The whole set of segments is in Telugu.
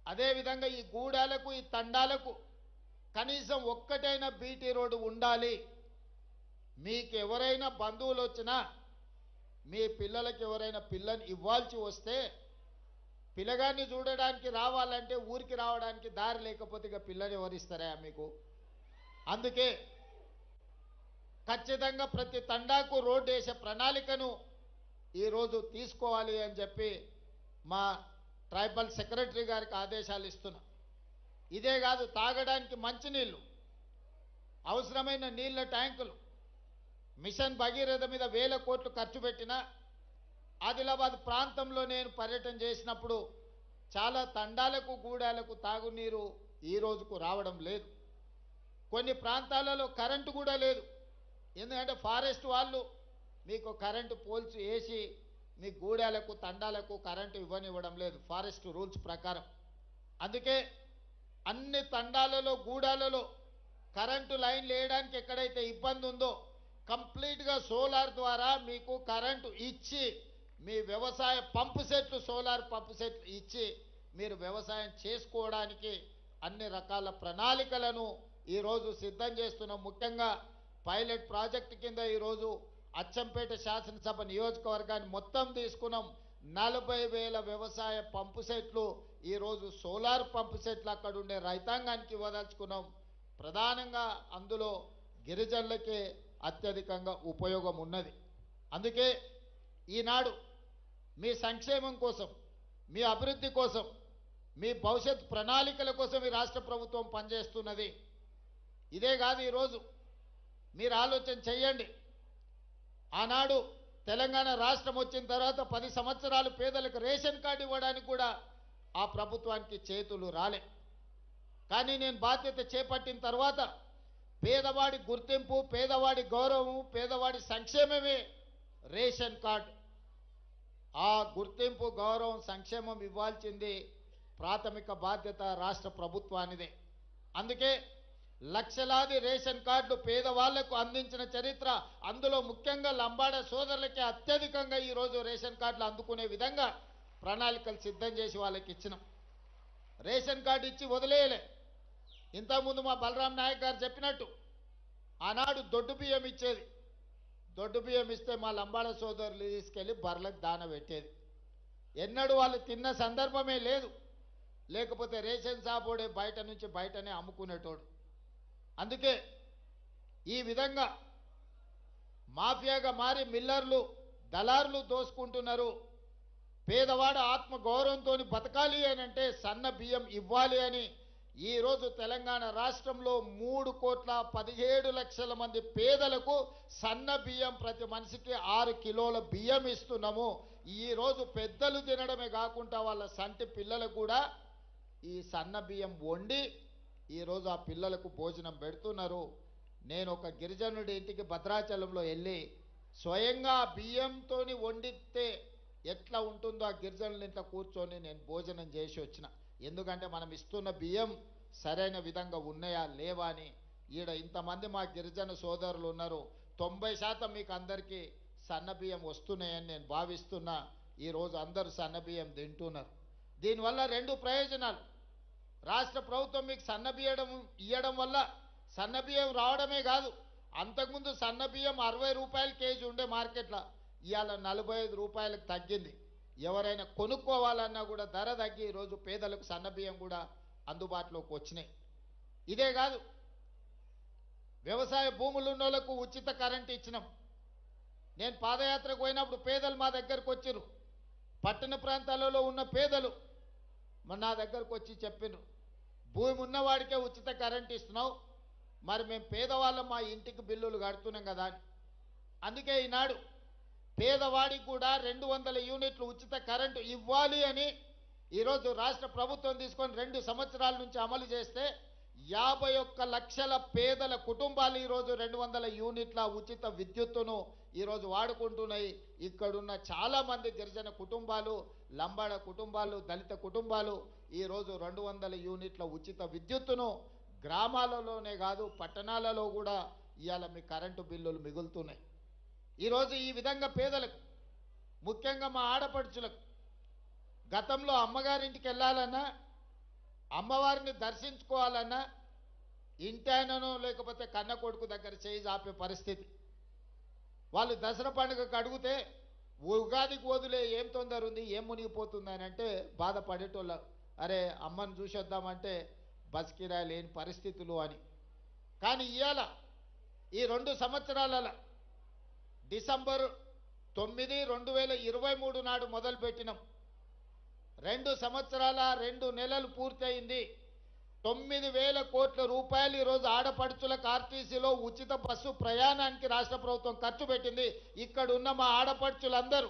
అదేవిధంగా ఈ గూడాలకు ఈ తండాలకు కనీసం ఒక్కటైనా బీటీ రోడ్డు ఉండాలి. మీకు ఎవరైనా బంధువులు వచ్చినా మీ పిల్లలకి ఎవరైనా పిల్లని ఇవ్వాల్సి వస్తే పిల్లగాన్ని చూడడానికి రావాలంటే ఊరికి రావడానికి దారి లేకపోతే ఇక పిల్లని ఎవరిస్తారా మీకు? అందుకే ఖచ్చితంగా ప్రతి తండాకు రోడ్డు వేసే ప్రణాళికను ఈరోజు తీసుకోవాలి అని చెప్పి మా ట్రైబల్ సెక్రటరీ గారికి ఆదేశాలు ఇస్తున్నా. ఇదే కాదు, తాగడానికి మంచినీళ్ళు, అవసరమైన నీళ్ళ ట్యాంకులు, మిషన్ భగీరథ మీద వేల కోట్లు ఖర్చు పెట్టిన ఆదిలాబాద్ ప్రాంతంలో నేను పర్యటన చేసినప్పుడు చాలా తండాలకు గూడాలకు తాగునీరు ఈ రోజుకు రావడం లేదు. కొన్ని ప్రాంతాలలో కరెంటు కూడా లేదు. ఎందుకంటే ఫారెస్ట్ వాళ్ళు మీకు కరెంటు పోల్స్ వేసి మీ గూడాలకు తండాలకు కరెంటు ఇవ్వనివ్వడం లేదు ఫారెస్ట్ రూల్స్ ప్రకారం. అందుకే అన్ని తండాలలో గూడాలలో కరెంటు లైన్లు వేయడానికి ఎక్కడైతే ఇబ్బంది ఉందో కంప్లీట్గా సోలార్ ద్వారా మీకు కరెంటు ఇచ్చి మీ వ్యవసాయ పంపు సెట్లు, సోలార్ పంపు సెట్లు ఇచ్చి మీరు వ్యవసాయం చేసుకోవడానికి అన్ని రకాల ప్రణాళికలను ఈరోజు సిద్ధం చేస్తున్నాం. ముఖ్యంగా పైలట్ ప్రాజెక్టు కింద ఈరోజు అచ్చంపేట శాసనసభ నియోజకవర్గాన్ని మొత్తం తీసుకున్నాం. 40,000 వ్యవసాయ పంపు సెట్లు ఈరోజు సోలార్ పంపు సెట్లు అక్కడ ఉండే రైతాంగానికి ఇవ్వదలుచుకున్నాం. ప్రధానంగా అందులో గిరిజనులకే అత్యధికంగా ఉపయోగం ఉన్నది. అందుకే ఈనాడు మీ సంక్షేమం కోసం, మీ అభివృద్ధి కోసం, మీ భవిష్యత్ ప్రణాళికల కోసం ఈ రాష్ట్ర ప్రభుత్వం పనిచేస్తున్నది. ఇదే కాదు, ఈరోజు మీరు ఆలోచన చేయండి. ఆనాడు తెలంగాణ రాష్ట్రం వచ్చిన తర్వాత 10 సంవత్సరాలు పేదలకు రేషన్ కార్డు ఇవ్వడానికి కూడా ఆ ప్రభుత్వానికి చేతులు రాలే. కానీ నేను బాధ్యత చేపట్టిన తర్వాత పేదవాడి గుర్తింపు, పేదవాడి గౌరవం, పేదవాడి సంక్షేమమే రేషన్ కార్డు. ఆ గుర్తింపు, గౌరవం, సంక్షేమం ఇవ్వాల్సింది ప్రాథమిక బాధ్యత రాష్ట్ర ప్రభుత్వానిదే. అందుకే లక్షలాది రేషన్ కార్డులు పేదవాళ్లకు అందించిన చరిత్ర, అందులో ముఖ్యంగా లంబాడ సోదరులకి అత్యధికంగా ఈరోజు రేషన్ కార్డులు అందుకునే విధంగా ప్రణాళికలు సిద్ధం చేసి వాళ్ళకి ఇచ్చినాం. రేషన్ కార్డు ఇచ్చి వదిలేయలే. ఇంతకుముందు మా బలరాం నాయక్ గారు చెప్పినట్టు ఆనాడు దొడ్డు బియ్యం ఇచ్చేది. దొడ్డు బియ్యం ఇస్తే మా లంబాడ సోదరులు తీసుకెళ్ళి బర్లకు దాన పెట్టేది. ఎన్నడూ వాళ్ళు తిన్న సందర్భమే లేదు. లేకపోతే రేషన్ షాపోడే బయట నుంచి బయటనే అమ్ముకునేటోడు. అందుకే ఈ విధంగా మాఫియాగా మారి మిల్లర్లు, దళారులు దోసుకుంటున్నారు. పేదవాడు ఆత్మ గౌరవంతో బతకాలి అని అంటే సన్న బియ్యం ఇవ్వాలి అని ఈరోజు తెలంగాణ రాష్ట్రంలో 3,17,00,000 మంది పేదలకు సన్న బియ్యం ప్రతి మనిషికి 6 కిలోల బియ్యం ఇస్తున్నాము. ఈరోజు పెద్దలు తినడమే కాకుండా వాళ్ళ సంటి పిల్లలకు కూడా ఈ సన్న బియ్యం వండి ఈరోజు ఆ పిల్లలకు భోజనం పెడుతున్నారు. నేను ఒక గిరిజనుడి ఇంటికి భద్రాచలంలో వెళ్ళి స్వయంగా బియ్యంతో వండితే ఎట్లా ఉంటుందో ఆ గిరిజనుల ఇంట్లో కూర్చొని నేను భోజనం చేసి వచ్చిన. ఎందుకంటే మనం ఇస్తున్న బియ్యం సరైన విధంగా ఉన్నాయా లేవా అని. ఈడ ఇంతమంది మా గిరిజన సోదరులు ఉన్నారు. 90% మీకు అందరికీ సన్న బియ్యం వస్తున్నాయని నేను భావిస్తున్నా. ఈరోజు అందరూ సన్న బియ్యం తింటున్నారు. దీనివల్ల 2 ప్రయోజనాలు. రాష్ట్ర ప్రభుత్వం మీకు సన్న బియ్యం ఇవ్వడం వల్ల సన్న బియ్యం రావడమే కాదు, అంతకుముందు సన్న బియ్యం 60 రూపాయల కేజీ ఉండే మార్కెట్లో, ఇవాళ 45 రూపాయలకు తగ్గింది. ఎవరైనా కొనుక్కోవాలన్నా కూడా ధర తగ్గి ఈరోజు పేదలకు సన్న బియ్యం కూడా అందుబాటులోకి వచ్చినాయి. ఇదే కాదు, వ్యవసాయ భూములు ఉన్న వాళ్ళకు ఉచిత కరెంటు ఇచ్చినాం. నేను పాదయాత్రకు పోయినప్పుడు పేదలు మా దగ్గరకు వచ్చారు. పట్టణ ప్రాంతాలలో ఉన్న పేదలు నా దగ్గరకు వచ్చి చెప్పినారు, భూమి ఉన్నవాడికే ఉచిత కరెంటు ఇస్తున్నావు, మరి మేము పేదవాళ్ళం మా ఇంటికి బిల్లులు కడుతున్నాం కదా అని. అందుకే ఈనాడు పేదవాడికి కూడా 200 యూనిట్లు ఉచిత కరెంటు ఇవ్వాలి అని ఈరోజు రాష్ట్ర ప్రభుత్వం తీసుకొని 2 సంవత్సరాల నుంచి అమలు చేస్తే 51 లక్షల పేదల కుటుంబాలు ఈరోజు 200 యూనిట్ల ఉచిత విద్యుత్తును ఈరోజు వాడుకుంటున్నాయి. ఇక్కడున్న చాలామంది గిరిజన కుటుంబాలు, లంబాడ కుటుంబాలు, దళిత కుటుంబాలు ఈరోజు 200 యూనిట్ల ఉచిత విద్యుత్తును గ్రామాలలోనే కాదు పట్టణాలలో కూడా ఇవాళ మీ కరెంటు బిల్లులు మిగులుతున్నాయి. ఈరోజు ఈ విధంగా పేదలకు, ముఖ్యంగా మా ఆడపడుచులకు, గతంలో అమ్మగారింటికి వెళ్ళాలన్నా అమ్మవారిని దర్శించుకోవాలన్నా ఇంటాయననో లేకపోతే కన్న కొడుకు దగ్గర చేయి చాపే పరిస్థితి. వాళ్ళు దసరా పండుగకు అడిగితే ఉగాదికి వదిలే ఏం తొందర ఉంది, ఏం మునిగిపోతుంది అని అంటే బాధపడేటోళ్ళు. అరే అమ్మని చూసొద్దామంటే బస్ కిరాయి లేని పరిస్థితులు అని. కానీ ఇవాళ ఈ 2 సంవత్సరాల డిసెంబర్ 9, 2023 నాడు మొదలుపెట్టినాం. 2 సంవత్సరాల 2 నెలలు పూర్తయింది. 9,000 కోట్ల రూపాయలు ఈరోజు ఆడపడుచులకు ఆర్టీసీలో ఉచిత బస్సు ప్రయాణానికి రాష్ట్ర ప్రభుత్వం ఖర్చు పెట్టింది. ఇక్కడ ఉన్న మా ఆడపడుచులందరూ,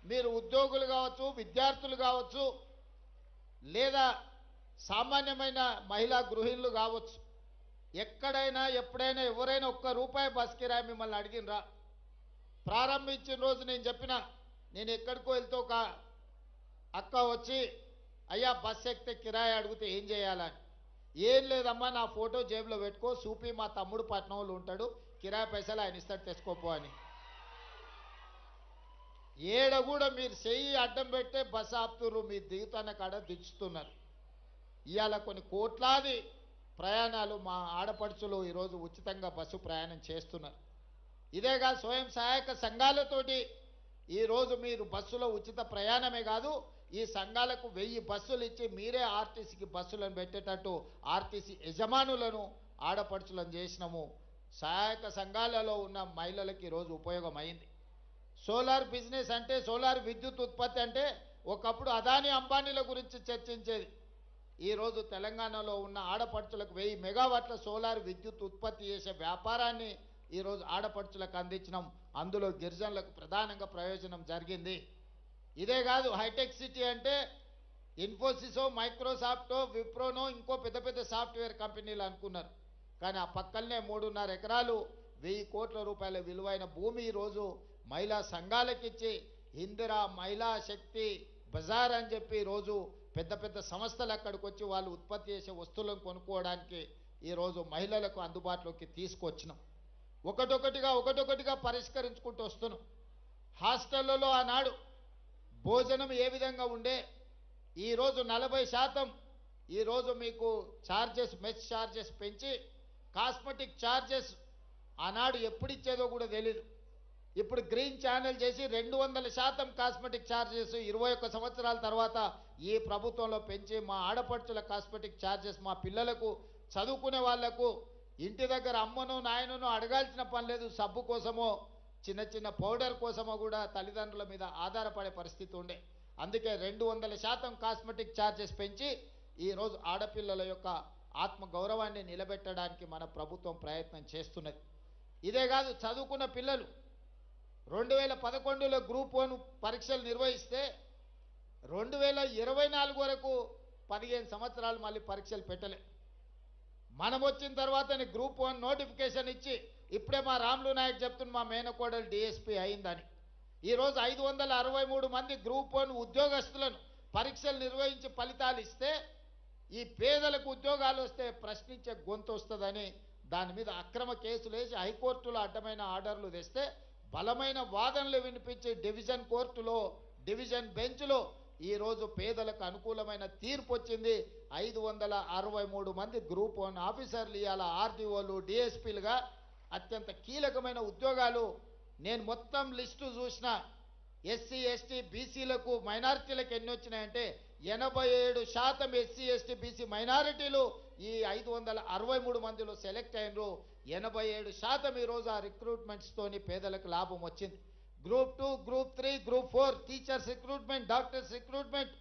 మీరు ఉద్యోగులు కావచ్చు, విద్యార్థులు కావచ్చు, లేదా సామాన్యమైన మహిళా గృహిణులు కావచ్చు, ఎక్కడైనా ఎప్పుడైనా ఎవరైనా ఒక్క రూపాయి బస్ కిరాయి మిమ్మల్ని అడిగినరా? ప్రారంభించిన రోజు నేను చెప్పిన, నేను ఎక్కడికో వెళ్తే ఒక అక్క వచ్చి, అయ్యా బస్ ఎక్కితే కిరాయి అడిగితే ఏం చేయాలని. ఏం లేదమ్మా, నా ఫోటో జేబులో పెట్టుకో, సూపి మా తమ్ముడు పట్నంలో ఉంటాడు, కిరాయి పైసలు ఆయన ఇస్తాడు తెచ్చుకోపో అని. ఏడ కూడా మీరు చెయ్యి అడ్డం పెట్టే బస్సు ఆపుతున్నారు, మీరు దిగుతున్న కాడ దించుతున్నారు. ఇవాళ కొన్ని కోట్లాది ప్రయాణాలు మా ఆడపడుచులు ఈరోజు ఉచితంగా బస్సు ప్రయాణం చేస్తున్నారు. ఇదేగా స్వయం సహాయక సంఘాలతోటి ఈరోజు మీరు బస్సులో ఉచిత ప్రయాణమే కాదు, ఈ సంఘాలకు 1000 బస్సులు ఇచ్చి మీరే ఆర్టీసీకి బస్సులను పెట్టేటట్టు ఆర్టీసీ యజమానులను ఆడపడుచులను చేసినాము. సహాయక సంఘాలలో ఉన్న మహిళలకు ఈరోజు ఉపయోగం అయింది. సోలార్ బిజినెస్ అంటే, సోలార్ విద్యుత్ ఉత్పత్తి అంటే ఒకప్పుడు అదానీ అంబానీల గురించి చర్చించేది. ఈరోజు తెలంగాణలో ఉన్న ఆడపడుచులకు 1000 మెగావాట్ల సోలార్ విద్యుత్ ఉత్పత్తి చేసే వ్యాపారాన్ని ఈరోజు ఆడపడుచులకు అందించినాం. అందులో గిరిజనులకు ప్రధానంగా ప్రయోజనం జరిగింది. ఇదే కాదు, హైటెక్ సిటీ అంటే ఇన్ఫోసిసో, మైక్రోసాఫ్టో, విప్రోనో, ఇంకో పెద్ద పెద్ద సాఫ్ట్వేర్ కంపెనీలు అనుకున్నారు. కానీ ఆ పక్కనే 3.5 ఎకరాలు 1000 కోట్ల రూపాయల విలువైన భూమి ఈరోజు మహిళా సంఘాలకు ఇచ్చి, ఇందిరా మహిళా శక్తి బజార్ అని చెప్పి ఈరోజు పెద్ద పెద్ద సంస్థలు అక్కడికి వచ్చి వాళ్ళు ఉత్పత్తి చేసే వస్తువులను కొనుక్కోవడానికి ఈరోజు మహిళలకు అందుబాటులోకి తీసుకొచ్చినాం. ఒకటొకటిగా పరిష్కరించుకుంటూ వస్తున్నాం. హాస్టళ్లలో ఆనాడు భోజనం ఏ విధంగా ఉండే, ఈరోజు 40% ఈరోజు మీకు ఛార్జెస్, మెస్ ఛార్జెస్ పెంచి కాస్మెటిక్ ఛార్జెస్ ఆనాడు ఎప్పుడు ఇచ్చేదో కూడా తెలీదు. ఇప్పుడు గ్రీన్ ఛానల్ చేసి 200% కాస్మెటిక్ ఛార్జెస్ 21 సంవత్సరాల తర్వాత ఈ ప్రభుత్వంలో పెంచి మా ఆడపడుచుల కాస్మెటిక్ ఛార్జెస్, మా పిల్లలకు చదువుకునే వాళ్లకు ఇంటి దగ్గర అమ్మను నాయనను అడగాల్సిన పని లేదు. సబ్బు కోసమో చిన్న చిన్న పౌడర్ కోసమో కూడా తల్లిదండ్రుల మీద ఆధారపడే పరిస్థితి ఉండే. అందుకే 200% కాస్మెటిక్ ఛార్జెస్ పెంచి ఈరోజు ఆడపిల్లల యొక్క ఆత్మ గౌరవాన్ని నిలబెట్టడానికి మన ప్రభుత్వం ప్రయత్నం చేస్తున్నది. ఇదే కాదు, చదువుకున్న పిల్లలు 2011లో గ్రూప్ 1 పరీక్షలు నిర్వహిస్తే 2024 వరకు 15 సంవత్సరాలు మళ్ళీ పరీక్షలు పెట్టలే. మనం వచ్చిన తర్వాతనే గ్రూప్ 1 నోటిఫికేషన్ ఇచ్చి, ఇప్పుడే మా రాములు నాయక్ చెప్తున్న మా మేనకోడలు డిఎస్పీ అయిందని. ఈరోజు 563 మంది గ్రూప్ 1 ఉద్యోగస్తులను పరీక్షలు నిర్వహించి ఫలితాలు ఇస్తే, ఈ పేదలకు ఉద్యోగాలు వస్తే ప్రశ్నించే గొంతు వస్తుందని దాని మీద అక్రమ కేసులు వేసి హైకోర్టులో అడ్డమైన ఆర్డర్లు తెస్తే, బలమైన వాదనలు వినిపించి డివిజన్ కోర్టులో, డివిజన్ బెంచ్లో ఈరోజు పేదలకు అనుకూలమైన తీర్పు వచ్చింది. 563 మంది గ్రూప్ 1 ఆఫీసర్లు ఇవాళ ఆర్డీఓలు, డిఎస్పీలుగా అత్యంత కీలకమైన ఉద్యోగాలు. నేను మొత్తం లిస్టు చూసిన, ఎస్సీ ఎస్టీ బీసీలకు మైనారిటీలకు ఎన్ని వచ్చినాయంటే 87% ఎస్సీ ఎస్టీ బీసీ మైనారిటీలు ఈ 563 మందిలో సెలెక్ట్ అయినరు. 87% ఈరోజు ఆ రిక్రూట్మెంట్స్తోని పేదలకు లాభం వచ్చింది. Group 2, group 3, group 4 teachers recruitment, doctors recruitment,